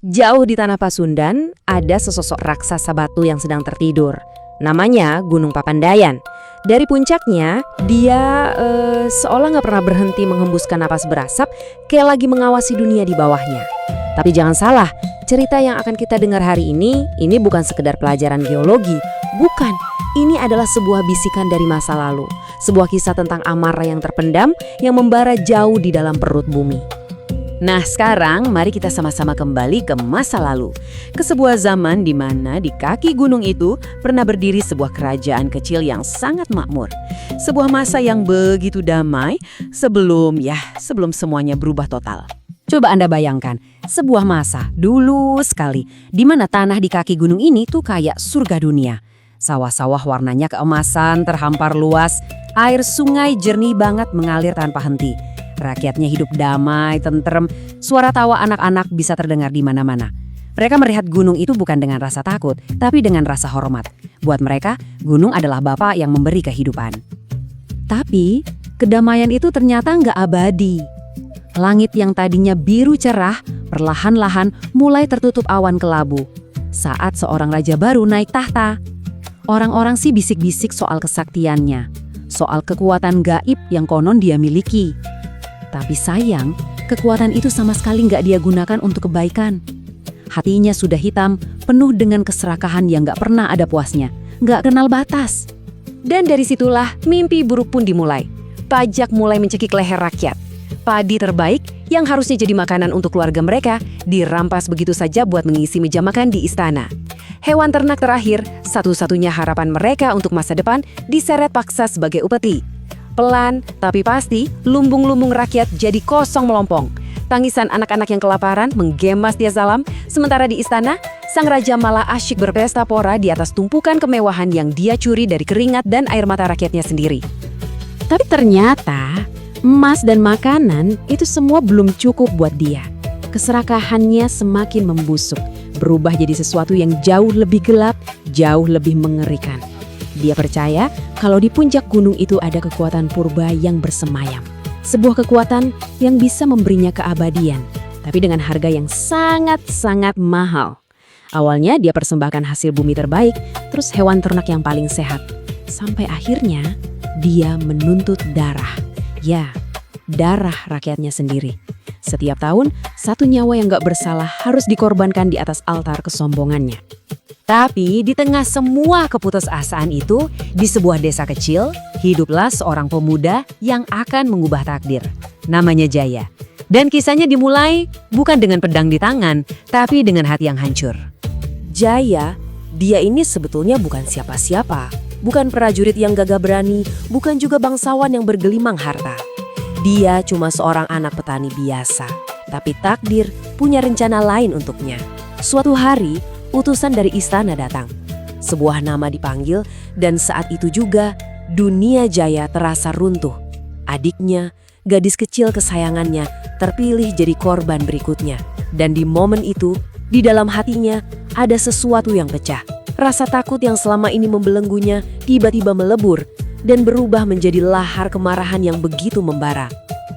Jauh di tanah Pasundan, ada sesosok raksasa batu yang sedang tertidur. Namanya Gunung Papandayan. Dari puncaknya, dia seolah nggak pernah berhenti menghembuskan napas berasap, kayak lagi mengawasi dunia di bawahnya. Tapi jangan salah, cerita yang akan kita dengar hari ini bukan sekedar pelajaran geologi. Bukan, ini adalah sebuah bisikan dari masa lalu. Sebuah kisah tentang amarah yang terpendam, yang membara jauh di dalam perut bumi. Nah sekarang mari kita sama-sama kembali ke masa lalu. Ke sebuah zaman di mana di kaki gunung itu pernah berdiri sebuah kerajaan kecil yang sangat makmur. Sebuah masa yang begitu damai sebelum semuanya berubah total. Coba Anda bayangkan, sebuah masa dulu sekali di mana tanah di kaki gunung ini tuh kayak surga dunia. Sawah-sawah warnanya keemasan terhampar luas, air sungai jernih banget mengalir tanpa henti. Rakyatnya hidup damai, tentrem, suara tawa anak-anak bisa terdengar di mana-mana. Mereka melihat gunung itu bukan dengan rasa takut, tapi dengan rasa hormat. Buat mereka, gunung adalah bapak yang memberi kehidupan. Tapi, kedamaian itu ternyata nggak abadi. Langit yang tadinya biru cerah, perlahan-lahan mulai tertutup awan kelabu. Saat seorang raja baru naik tahta, orang-orang sih bisik-bisik soal kesaktiannya, soal kekuatan gaib yang konon dia miliki. Tapi sayang, kekuatan itu sama sekali nggak dia gunakan untuk kebaikan. Hatinya sudah hitam, penuh dengan keserakahan yang nggak pernah ada puasnya, nggak kenal batas. Dan dari situlah mimpi buruk pun dimulai. Pajak mulai mencekik leher rakyat. Padi terbaik yang harusnya jadi makanan untuk keluarga mereka dirampas begitu saja buat mengisi meja makan di istana. Hewan ternak terakhir, satu-satunya harapan mereka untuk masa depan, diseret paksa sebagai upeti. Pelan, tapi pasti, lumbung-lumbung rakyat jadi kosong melompong. Tangisan anak-anak yang kelaparan menggema Setia Salam, sementara di istana, sang raja malah asyik berpesta pora di atas tumpukan kemewahan yang dia curi dari keringat dan air mata rakyatnya sendiri. Tapi ternyata, emas dan makanan itu semua belum cukup buat dia. Keserakahannya semakin membusuk, berubah jadi sesuatu yang jauh lebih gelap, jauh lebih mengerikan. Dia percaya kalau di puncak gunung itu ada kekuatan purba yang bersemayam. Sebuah kekuatan yang bisa memberinya keabadian, tapi dengan harga yang sangat-sangat mahal. Awalnya dia persembahkan hasil bumi terbaik, terus hewan ternak yang paling sehat. Sampai akhirnya dia menuntut darah. Ya, darah rakyatnya sendiri. Setiap tahun, satu nyawa yang gak bersalah harus dikorbankan di atas altar kesombongannya. Tapi di tengah semua keputusasaan itu, di sebuah desa kecil, hiduplah seorang pemuda yang akan mengubah takdir. Namanya Jaya. Dan kisahnya dimulai bukan dengan pedang di tangan, tapi dengan hati yang hancur. Jaya, dia ini sebetulnya bukan siapa-siapa. Bukan prajurit yang gagah berani, bukan juga bangsawan yang bergelimang harta. Dia cuma seorang anak petani biasa. Tapi takdir punya rencana lain untuknya. Suatu hari, utusan dari istana datang. Sebuah nama dipanggil dan saat itu juga dunia Jaya terasa runtuh. Adiknya, gadis kecil kesayangannya, terpilih jadi korban berikutnya. Dan di momen itu, di dalam hatinya ada sesuatu yang pecah. Rasa takut yang selama ini membelenggunya tiba-tiba melebur dan berubah menjadi lahar kemarahan yang begitu membara.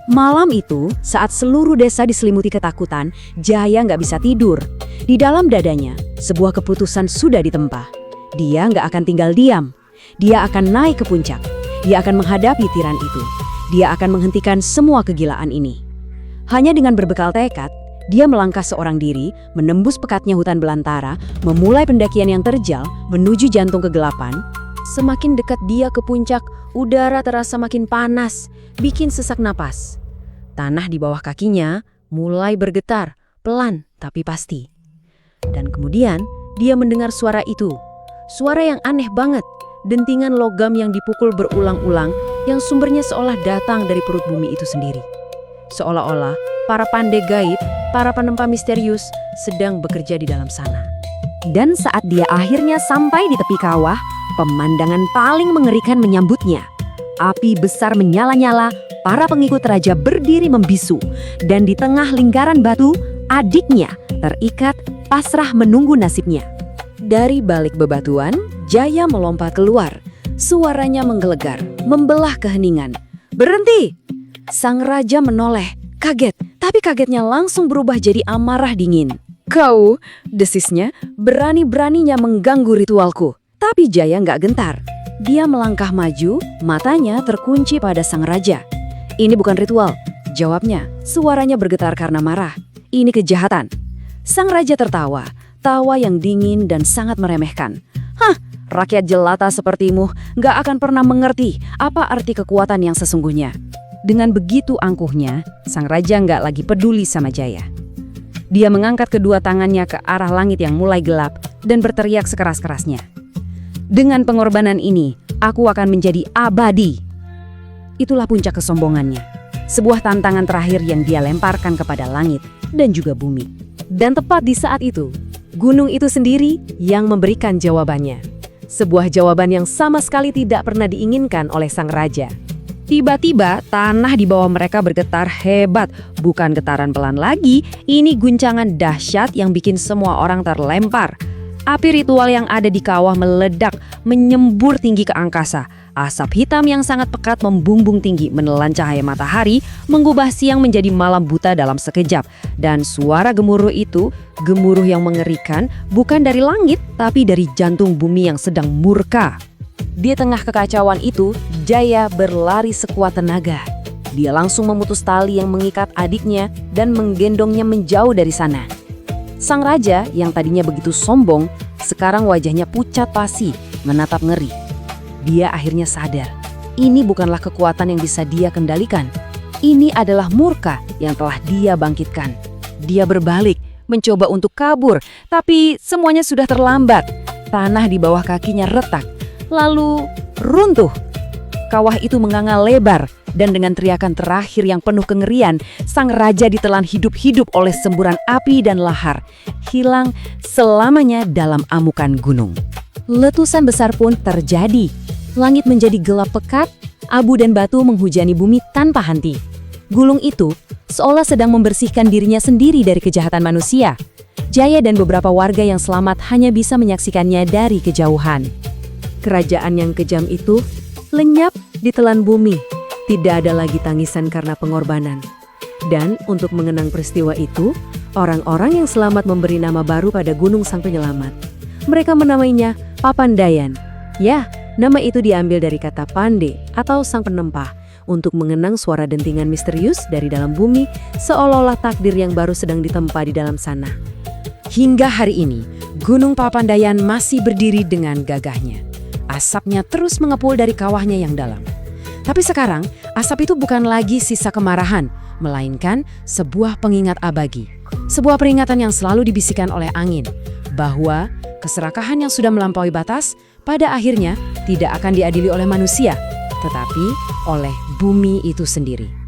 Malam itu, saat seluruh desa diselimuti ketakutan, Jaya nggak bisa tidur. Di dalam dadanya, sebuah keputusan sudah ditempa. Dia nggak akan tinggal diam. Dia akan naik ke puncak. Dia akan menghadapi tiran itu. Dia akan menghentikan semua kegilaan ini. Hanya dengan berbekal tekad, dia melangkah seorang diri, menembus pekatnya hutan belantara, memulai pendakian yang terjal, menuju jantung kegelapan. Semakin dekat dia ke puncak, udara terasa makin panas, bikin sesak napas. Tanah di bawah kakinya mulai bergetar, pelan tapi pasti. Dan kemudian dia mendengar suara itu. Suara yang aneh banget, dentingan logam yang dipukul berulang-ulang yang sumbernya seolah datang dari perut bumi itu sendiri. Seolah-olah para pandai gaib, para penempa misterius sedang bekerja di dalam sana. Dan saat dia akhirnya sampai di tepi kawah, pemandangan paling mengerikan menyambutnya. Api besar menyala-nyala, para pengikut raja berdiri membisu, dan di tengah lingkaran batu, adiknya terikat pasrah menunggu nasibnya. Dari balik bebatuan, Jaya melompat keluar. Suaranya menggelegar, membelah keheningan. "Berhenti!" Sang raja menoleh, kaget, tapi kagetnya langsung berubah jadi amarah dingin. Kau, desisnya, berani-beraninya mengganggu ritualku. Tapi Jaya nggak gentar. Dia melangkah maju, matanya terkunci pada sang raja. Ini bukan ritual, jawabnya. Suaranya bergetar karena marah. Ini kejahatan. Sang raja tertawa, tawa yang dingin dan sangat meremehkan. Hah, rakyat jelata sepertimu nggak akan pernah mengerti apa arti kekuatan yang sesungguhnya. Dengan begitu angkuhnya, sang raja nggak lagi peduli sama Jaya. Dia mengangkat kedua tangannya ke arah langit yang mulai gelap dan berteriak sekeras-kerasnya. Dengan pengorbanan ini, aku akan menjadi abadi. Itulah puncak kesombongannya. Sebuah tantangan terakhir yang dia lemparkan kepada langit dan juga bumi. Dan tepat di saat itu, gunung itu sendiri yang memberikan jawabannya. Sebuah jawaban yang sama sekali tidak pernah diinginkan oleh sang raja. Tiba-tiba tanah di bawah mereka bergetar hebat, bukan getaran pelan lagi, ini guncangan dahsyat yang bikin semua orang terlempar. Api ritual yang ada di kawah meledak, menyembur tinggi ke angkasa. Asap hitam yang sangat pekat membumbung tinggi menelan cahaya matahari, mengubah siang menjadi malam buta dalam sekejap. Dan suara gemuruh itu, gemuruh yang mengerikan, bukan dari langit, tapi dari jantung bumi yang sedang murka. Di tengah kekacauan itu, Jaya berlari sekuat tenaga. Dia langsung memutus tali yang mengikat adiknya dan menggendongnya menjauh dari sana. Sang raja yang tadinya begitu sombong, sekarang wajahnya pucat pasi, menatap ngeri. Dia akhirnya sadar, ini bukanlah kekuatan yang bisa dia kendalikan. Ini adalah murka yang telah dia bangkitkan. Dia berbalik, mencoba untuk kabur, tapi semuanya sudah terlambat. Tanah di bawah kakinya retak. Lalu runtuh. Kawah itu menganga lebar dan dengan teriakan terakhir yang penuh kengerian, sang raja ditelan hidup-hidup oleh semburan api dan lahar, hilang selamanya dalam amukan gunung. Letusan besar pun terjadi. Langit menjadi gelap pekat, abu dan batu menghujani bumi tanpa henti. Gulung itu seolah sedang membersihkan dirinya sendiri dari kejahatan manusia. Jaya dan beberapa warga yang selamat hanya bisa menyaksikannya dari kejauhan. Kerajaan yang kejam itu lenyap ditelan bumi. Tidak ada lagi tangisan karena pengorbanan. Dan untuk mengenang peristiwa itu, orang-orang yang selamat memberi nama baru pada Gunung Sang Penyelamat. Mereka menamainya Papandayan. Ya, nama itu diambil dari kata pande atau sang penempah untuk mengenang suara dentingan misterius dari dalam bumi, seolah-olah takdir yang baru sedang ditempa di dalam sana. Hingga hari ini, Gunung Papandayan masih berdiri dengan gagahnya. Asapnya terus mengepul dari kawahnya yang dalam. Tapi sekarang, asap itu bukan lagi sisa kemarahan, melainkan sebuah pengingat abadi. Sebuah peringatan yang selalu dibisikkan oleh angin, bahwa keserakahan yang sudah melampaui batas, pada akhirnya tidak akan diadili oleh manusia, tetapi oleh bumi itu sendiri.